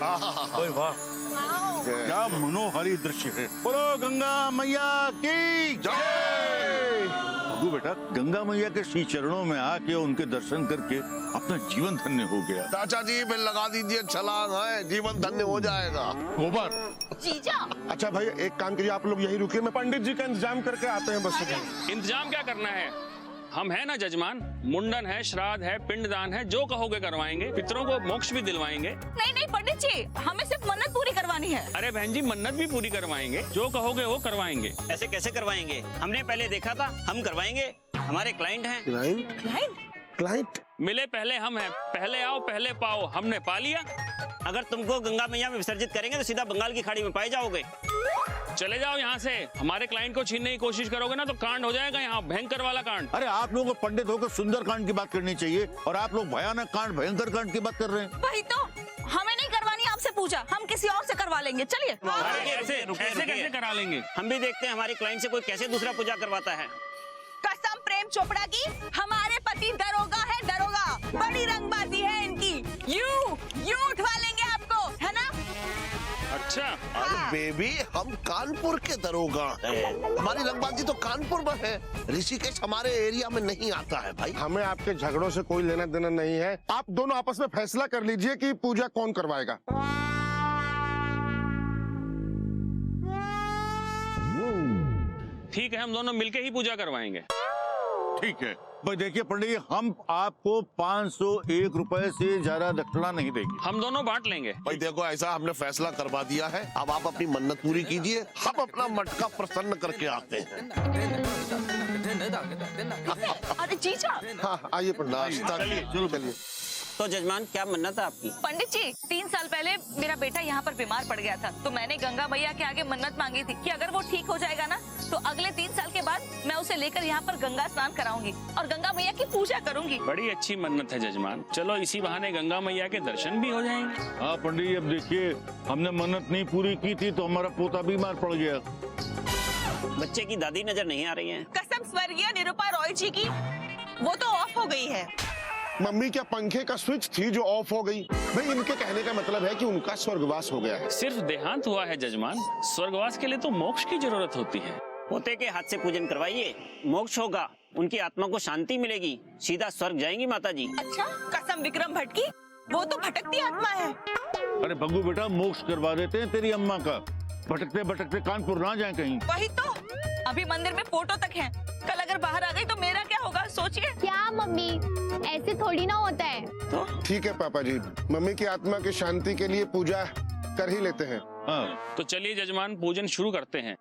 ओए वाह, क्या मनोहारी दृश्य है। बोलो गंगा मैया की जय। भगू बेटा, गंगा मैया के श्री चरणों में आके उनके दर्शन करके अपना जीवन धन्य हो गया। चाचा जी बिल लगा दीजिए, छलांग है, जीवन धन्य हो जाएगा। गोबर जीजा। अच्छा भाई एक काम करिए, आप लोग यही रुकिए, मैं पंडित जी का इंतजाम करके आते हैं बस। इंतजाम क्या करना है, हम है ना जजमान। मुंडन है, श्राद्ध है, पिंडदान है, जो कहोगे करवाएंगे। पितरों को मोक्ष भी दिलवाएंगे। नहीं नहीं पंडित जी, हमें सिर्फ मन्नत पूरी करवानी है। अरे बहन जी, मन्नत भी पूरी करवाएंगे, जो कहोगे वो करवाएंगे। ऐसे कैसे करवाएंगे? हमने पहले देखा था, हम करवाएंगे। हमारे क्लाइंट हैं। क्लाइंट मिले पहले हम हैं, पहले आओ पहले पाओ, हमने पा लिया। अगर तुमको गंगा मैया में विसर्जित करेंगे तो सीधा बंगाल की खाड़ी में पाए जाओगे। चले जाओ यहाँ से। हमारे क्लाइंट को छीनने की कोशिश करोगे ना तो कांड हो जाएगा यहाँ, भयंकर वाला कांड। अरे आप लोगों को पंडित होकर सुंदर कांड की बात करनी चाहिए और आप लोग भयानक कांड, भयंकर कांड की बात कर रहे हैं। वही तो, हमें नहीं करवानी आपसे पूजा, हम किसी और से करवा लेंगे। चलिए। अरे ऐसे कैसे करा लेंगे? हम भी देखते हैं हमारे क्लाइंट से कोई कैसे दूसरा पूजा करवाता है। कसम प्रेम चोपड़ा की, हमारे पति दरोगा है, दरोगा। बड़ी रंगबाजी है इनकी। यू उठवा लेंगे आपको, है ना? अच्छा, अरे बेबी, हम कानपुर के दरोगा हैं। हमारी रंगबाजी तो कानपुर में है, ऋषिकेश हमारे एरिया में नहीं आता है भाई। हमें आपके झगड़ों से कोई लेना देना नहीं है। आप दोनों आपस में फैसला कर लीजिए कि पूजा कौन करवाएगा। ठीक है, हम दोनों मिलके ही पूजा करवाएंगे। ठीक है भाई, देखिए पंडित जी, हम आपको 501 रुपए से ज्यादा दक्षिणा नहीं देंगे। हम दोनों बांट लेंगे। भाई देखो, ऐसा हमने फैसला करवा दिया है, अब आप अपनी मन्नत पूरी कीजिए, हम अपना मटका प्रसन्न करके आते हैं। अरे जीजा। हाँ आइए पंडित। चलो चलिए। तो जजमान, क्या मन्नत है आपकी? पंडित जी, 3 साल पहले मेरा बेटा यहाँ पर बीमार पड़ गया था, तो मैंने गंगा मैया के आगे मन्नत मांगी थी कि अगर वो ठीक हो जाएगा ना तो अगले 3 साल के बाद मैं उसे लेकर यहाँ पर गंगा स्नान कराऊंगी और गंगा मैया की पूजा करूंगी। बड़ी अच्छी मन्नत है जजमान, चलो इसी बहाने गंगा मैया के दर्शन भी हो जाएंगे। हाँ पंडित जी, अब देखिए, हमने मन्नत नहीं पूरी की थी तो हमारा पोता बीमार पड़ गया। बच्चे की दादी नजर नहीं आ रही है। कसम स्वर्गीय निरूपा रॉय जी की, वो तो ऑफ हो गई है। मम्मी, क्या पंखे का स्विच थी जो ऑफ हो गई? भाई इनके कहने का मतलब है कि उनका स्वर्गवास हो गया है। सिर्फ देहांत हुआ है जजमान, स्वर्गवास के लिए तो मोक्ष की जरूरत होती है। पोते के हाथ से पूजन करवाइए, मोक्ष होगा, उनकी आत्मा को शांति मिलेगी, सीधा स्वर्ग जाएंगी माता जी। अच्छा, कसम विक्रम भट्ट की, वो तो भटकती आत्मा है। अरे भगू बेटा, मोक्ष करवा देते हैं तेरी अम्मा का, भटकते भटकते कानपुर ना जाए कहीं। वही तो, अभी मंदिर में फोटो तक है, कल अगर बाहर आ गई तो मेरा क्या होगा, सोचिए। क्या मम्मी, ऐसे थोड़ी ना होता है। तो ठीक है पापा जी, मम्मी की आत्मा की शांति के लिए पूजा कर ही लेते हैं। हाँ तो चलिए जजमान, पूजन शुरू करते हैं।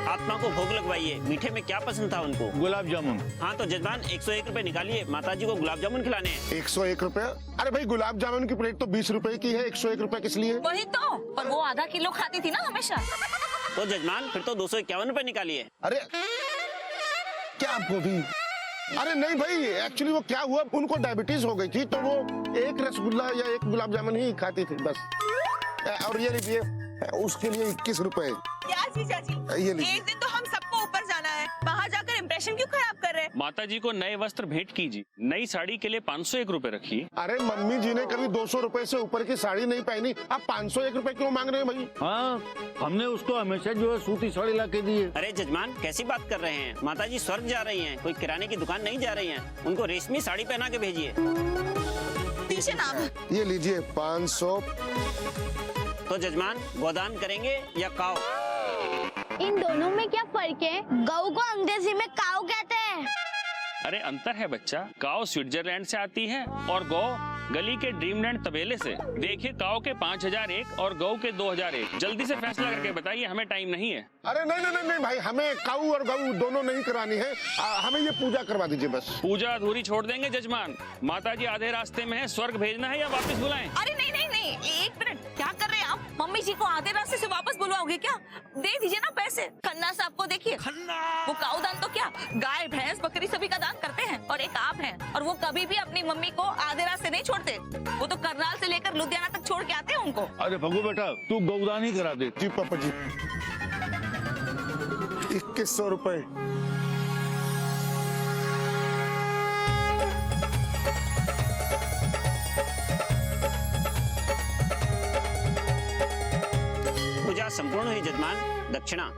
आत्मा को भोग लगवाइए। मीठे में क्या पसंद था उनको? गुलाब जामुन। हाँ तो जजमान, 101 रुपए निकालिए, माता जी को गुलाब जामुन खिलाने हैं। 101 रुपए? अरे भाई, गुलाब जामुन की प्लेट तो 20 रुपए की है, 101 रुपए किस लिए? वही तो, पर वो आधा किलो खाती थी ना हमेशा। तो जजमान, फिर तो 251 रुपए निकालिए। अरे क्या आपको भी? अरे नहीं भाई, एक्चुअली वो क्या हुआ, उनको डायबिटीज हो गई थी तो वो एक रसगुल्ला या एक गुलाब जामुन ही खाती थी बस। और ये लीजिए, उसके लिए 21 रुपए। क्या जीजा जी, ये लीजिए। एक दिन तो हम सबको ऊपर जाना है, बाहर जाकर इम्प्रेशन क्यों खराब कर रहे हैं? माता जी को नए वस्त्र भेंट कीजिए, नई साड़ी के लिए 501 रुपए रखिए। अरे मम्मी जी ने कभी 200 रुपए से ऊपर की साड़ी नहीं पहनी, आप 501 रुपए क्यों मांग रहे हैं भाई? हाँ, हमने उसको हमेशा जो है सूती साड़ी ला के दी है। अरे जजमान, कैसी बात कर रहे हैं? माता जी स्वर्ग जा रही हैं, कोई किराने की दुकान नहीं जा रही हैं। उनको रेशमी साड़ी पहना के भेजिए। पीछे नाम। ये लीजिए 500। तो जजमान, गोदान करेंगे या काव? इन दोनों में क्या फर्क है? गऊ को अंग्रेजी में काऊ कहते हैं। अरे अंतर है बच्चा, काव स्विट्जरलैंड से आती है और गौ गली के ड्रीमलैंड तबेले से। देखिए, काव के 5001 और गौ के 2001। जल्दी से फैसला करके बताइए, हमें टाइम नहीं है। अरे नहीं नहीं नहीं भाई, हमें काऊ और गऊ दोनों नहीं करानी है, हमें ये पूजा करवा दीजिए बस। पूजा अधूरी छोड़ देंगे जजमान, माता जी आधे रास्ते में है, स्वर्ग भेजना है या वापस बुलाएं? अरे नहीं नहीं नहीं, एक मिनट, क्या कर रहे हैं आप? मम्मी जी को आधे रास्ते से वापस बुलवाओगे क्या? दे दीजिए ना पैसे। खन्ना साहब को देखिए, वो काऊ दान तो क्या, गाय भैंस बकरी सभी का दान करते हैं, और एक आप हैं, और वो कभी भी अपनी मम्मी को आधे रास्ते नहीं छोड़ते। वो तो करनाल से लेकर लुधियाना तक छोड़ के आते हैं उनको। अरे भगू बेटा, तू गौदान ही करा दे। जी पापा जी। 2100 रुपए। पूजा संपूर्ण हुई जजमान। दक्षिणा।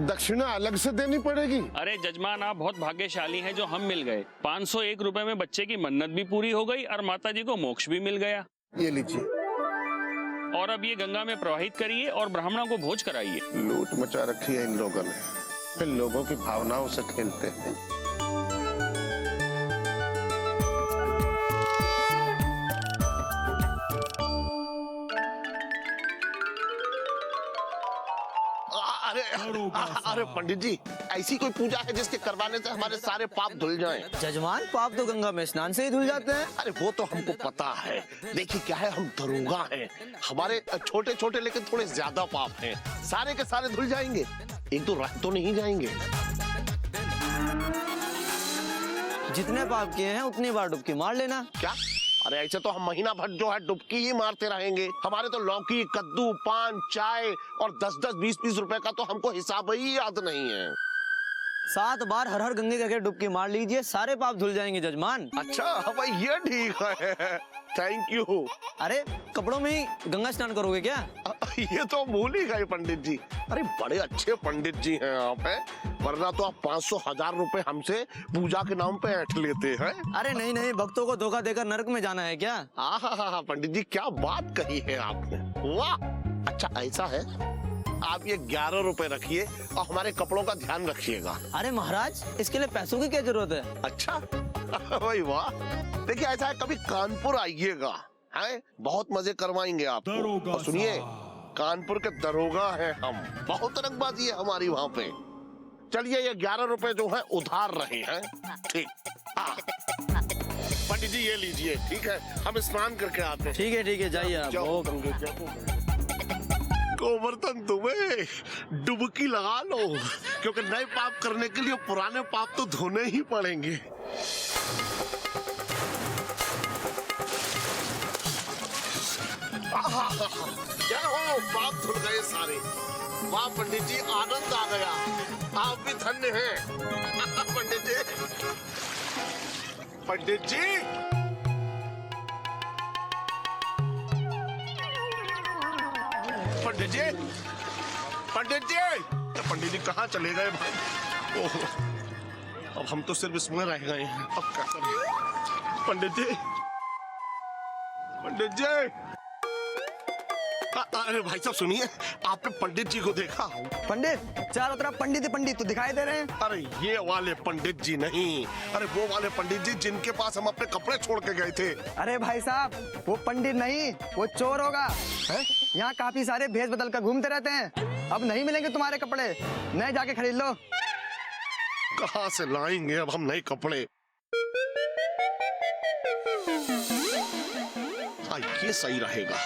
दक्षिणा अलग से देनी पड़ेगी? अरे जजमान, आप बहुत भाग्यशाली हैं जो हम मिल गए। 501 रुपए में बच्चे की मन्नत भी पूरी हो गई और माता जी को मोक्ष भी मिल गया। ये लीजिए। और अब ये गंगा में प्रवाहित करिए और ब्राह्मणों को भोज कराइए। लूट मचा रखी है इन लोगों ने, इन लोगों की भावनाओं से खेलते हैं। अरे अरे पंडित जी, ऐसी कोई पूजा है जिसके करवाने से हमारे सारे पाप धुल जाएं? जजमान, पाप तो गंगा में स्नान से ही धुल जाते हैं। अरे वो तो हमको पता है। देखिए क्या है, हम दरोगा हैं, हमारे छोटे छोटे लेकिन थोड़े ज्यादा पाप हैं। सारे के सारे धुल जाएंगे, एक दो रह तो नहीं जाएंगे। जितने पाप किए हैं उतनी बार डुबकी मार लेना। क्या? अरे ऐसे तो हम महीना भर जो है डुबकी ही मारते रहेंगे। हमारे तो लौकी, कद्दू, पान, चाय और 10-10, 20-20 रुपए का तो हमको हिसाब ही याद नहीं है। 7 बार हर हर गंगे करके डुबकी मार लीजिए, सारे पाप धुल जाएंगे जजमान। अच्छा भाई, ये ठीक है, थैंक यू। अरे कपड़ों में ही गंगा स्नान करोगे क्या? ये तो भूल ही गए पंडित जी। अरे बड़े अच्छे पंडित जी हैं आप, हैं? वरना तो आप 500-1000 रुपए हमसे पूजा के नाम पे ऐंठ लेते हैं। अरे नहीं नहीं, भक्तों को धोखा देकर नरक में जाना है क्या? हाँ, पंडित जी क्या बात कही है आपने, वाह। अच्छा ऐसा है, आप ये 11 रुपए रखिए और हमारे कपड़ों का ध्यान रखिएगा। अरे महाराज, इसके लिए पैसों की क्या जरूरत है? अच्छा भाई वाह। देखिए ऐसा है, कभी कानपुर आइएगा, हैं? बहुत मजे करवाएंगे आपको। और सुनिए, कानपुर के दरोगा हैं हम, बहुत रंगबाजी है हमारी वहाँ पे। चलिए ये 11 रुपए जो है उधार रहे हैं, ठीक। हाँ पंडित जी ये लीजिए, ठीक है, हम स्नान करके आते हैं। ठीक है, जाइए आप। जाओ गंगे, जाओ। गोवर्धन तुम्हें डुबकी लगा लो, क्योंकि नए पाप करने के लिए पुराने पाप तो धोने ही पड़ेंगे। क्या हो, पाप धुल गए सारे। वाह पंडित जी, आनंद आ गया, आप भी धन्य हैं। पंडित जी, पंडित जी, पंडित जी, पंडित जी, पंडित जी कहाँ चले गए भाई? ओह, अब हम तो सिर्फ इसमें रह गए हैं, अब क्या करें? पंडित जी, पंडित जी। अरे भाई साहब सुनिए, आपने पंडित जी को देखा? पंडित, चारों तरफ पंडित ही पंडित तो दिखाई दे रहे हैं। अरे ये वाले पंडित जी नहीं, अरे वो वाले पंडित जी जिनके पास हम अपने कपड़े छोड़ के गए थे। अरे भाई साहब, वो पंडित नहीं, वो चोर होगा। यहाँ काफी सारे भेष बदल कर घूमते रहते हैं। अब नहीं मिलेंगे तुम्हारे कपड़े, नए जाके खरीद लो। कहाँ से लाएंगे अब हम नए कपड़े? ये सही रहेगा।